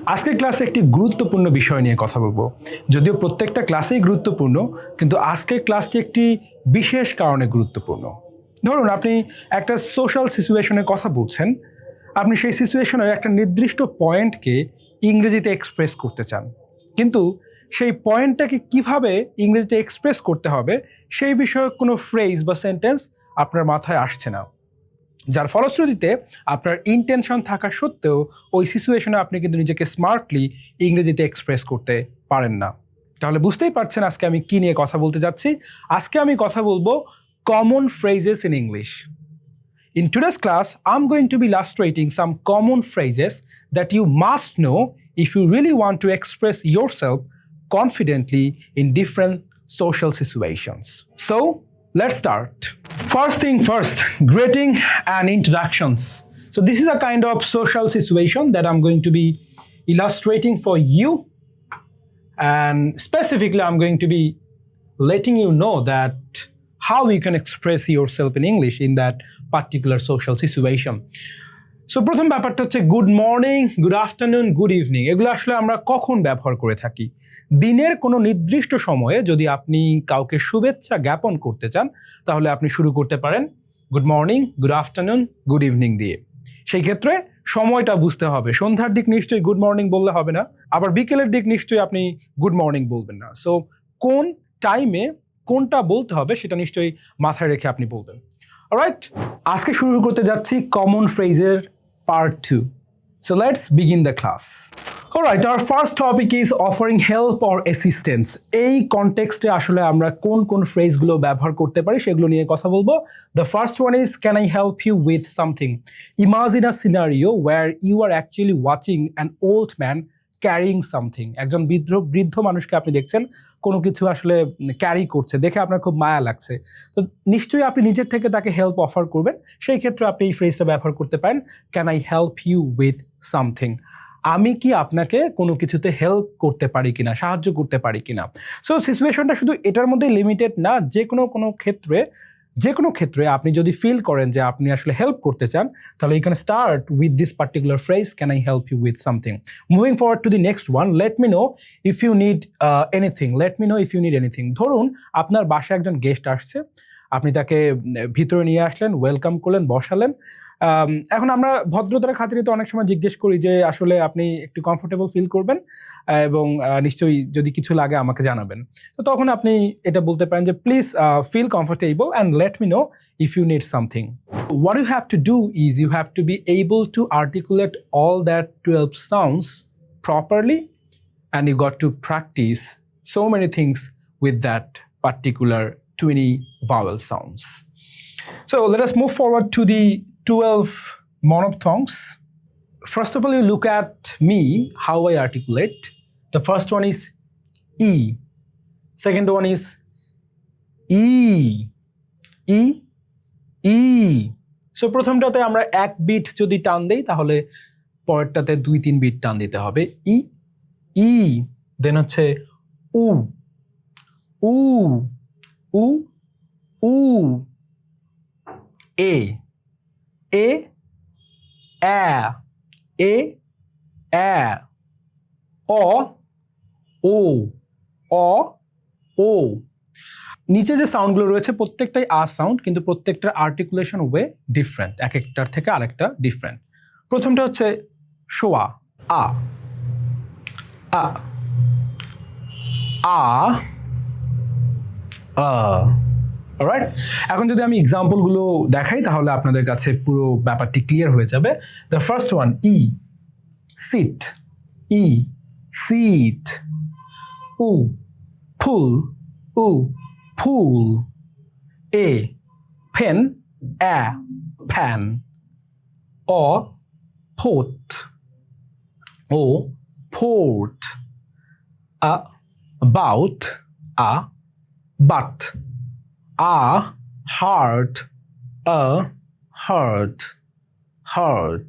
আজকের ক্লাসে একটি গুরুত্বপূর্ণ বিষয় নিয়ে কথা বলবো। যদিও প্রত্যেকটা ক্লাসেই গুরুত্বপূর্ণ, কিন্তু আজকের ক্লাসটি একটি বিশেষ কারণে গুরুত্বপূর্ণ। ধরুন আপনি একটা সোশ্যাল সিচুয়েশনের কথা বলছেন, আপনি সেই সিচুয়েশনের একটা নির্দিষ্ট পয়েন্টকে ইংরেজিতে এক্সপ্রেস করতে চান, কিন্তু সেই পয়েন্টটাকে কিভাবে ইংরেজিতে এক্সপ্রেস করতে হবে সেই বিষয়ে কোনো ফ্রেজ বা সেন্টেন্স আপনার মাথায় আসছে না, যার ফলশ্রুতিতে আপনার ইন্টেনশন থাকা সত্ত্বেও ওই সিচুয়েশনে আপনি কিন্তু নিজেকে স্মার্টলি ইংরেজিতে এক্সপ্রেস করতে পারেন না। তাহলে বুঝতেই পারছেন আজকে আমি কি নিয়ে কথা বলতে যাচ্ছি। আজকে আমি কথা বলবো common phrases in English. In today's class, I'm going to be illustrating some common phrases that you must know if you really want to express yourself confidently in different social situations. So, let's start. First thing first, greeting and introductions. So, this is a kind of social situation that I'm going to be illustrating for you, and specifically, I'm going to be letting you know that how you can express yourself in English in that particular social situation. So প্রথম ব্যাপারটা হচ্ছে good morning, good afternoon, good evening. এগুলো আসলে আমরা কখন ব্যবহার করে থাকি? দিনের কোনো নির্দিষ্ট সময়ে যদি আপনি কাউকে শুভেচ্ছা জ্ঞাপন করতে চান, তাহলে আপনি শুরু করতে পারেন good morning, good afternoon, good evening দিয়ে। সেই ক্ষেত্রে সময়টা বুঝতে হবে। সন্ধ্যার দিক নিশ্চয়ই গুড মর্নিং বললে হবে না, আবার বিকেলের দিক নিশ্চয়ই আপনি গুড মর্নিং বলবেন না। সো কোন টাইমে কোনটা বলতে হবে সেটা নিশ্চয়ই মাথায় রেখে আপনি বলবেন। অলরাইট, আজকে শুরু করতে যাচ্ছি common ফ্রেজের part 2. So let's begin the class. Alright, our first topic is offering help or assistance. এই কনটেক্সটে আসলে আমরা কোন কোন ফ্রেজগুলো ব্যবহার করতে পারি সেগুলো নিয়ে কথা বলবো। The first one is, can I help you with something? Imagine a scenario where you are actually watching an old man carrying something. একজন বৃদ্ধ মানুষকে আপনি দেখছেন কোনো কিছু আসলে ক্যারি করছে, দেখে আপনার খুব মায়া লাগছে, তো নিশ্চয়ই আপনি নিজের থেকে তাকে হেল্প অফার করবেন। সেই ক্ষেত্রে আপনি এই ফ্রেজটা ব্যবহার করতে পারেন, can I help you with something. আমি কি আপনাকে কোনো কিছুতে হেল্প করতে পারি কিনা, সাহায্য করতে পারি কিনা। সো সিচুয়েশনটা শুধু এটার মধ্যে লিমিটেড না, যে কোনো ক্ষেত্রে আপনি যদি ফিল করেন যে আপনি আসলে হেল্প করতে চান, তাহলে you can start with this particular phrase, can I help you with something. Moving forward to the next one, let me know if you need anything. Let me know if you need anything. ধরুন আপনার বাসায় একজন guest আসছে, আপনি তাকে ভিতরে নিয়ে আসলেন, ওয়েলকাম করলেন, বসালেন। এখন আমরা ভদ্রতার খাতিরে তো অনেক সময় জিজ্ঞেস করি যে আসলে আপনি একটু কমফোর্টেবল ফিল করবেন এবং নিশ্চয়ই যদি কিছু লাগে আমাকে জানাবেন। তো তখন আপনি এটা বলতে পারেন যে please feel comfortable and let me know if you need something. What you have to do is you have to be able to articulate all that 12 sounds properly, and you got to practice so many things with that particular 20 vowel sounds. So let us move forward to the 12 monophthongs. First of all, you look at me, how I articulate. The first one is E. Second one is E. E. E. So প্রথমটাতে আমরা এক bit যদি টান দেই তাহলে পরেরটাতে 2-3 bit টান দিতে হবে। ই ই। দেন হচ্ছে উ উ উ উ। এ এ এ এ এ। অ ও অ ও। নিচে যে সাউন্ডগুলো রয়েছে প্রত্যেকটাই আ সাউন্ড, কিন্তু প্রত্যেকটার আর্টিকুলেশন ওয়ে ডিফারেন্ট, এক একটার থেকে আরেকটা ডিফারেন্ট। প্রথমটা হচ্ছে শোয়া, আ আ আ আ। অলরাইট, এখন যদি আমি এক্সাম্পলগুলো দেখাই তাহলে আপনাদের কাছে পুরো ব্যাপারটি ক্লিয়ার হয়ে যাবে। দ্য ফার্স্ট ওয়ান, ই সিট, ই সিট। উ ফুল, উ ফুল। এ পেন, এ ফ্যান। অ ফোর্ট, ও ফোর্ট। আ about, a but, a heart, a heart, heart.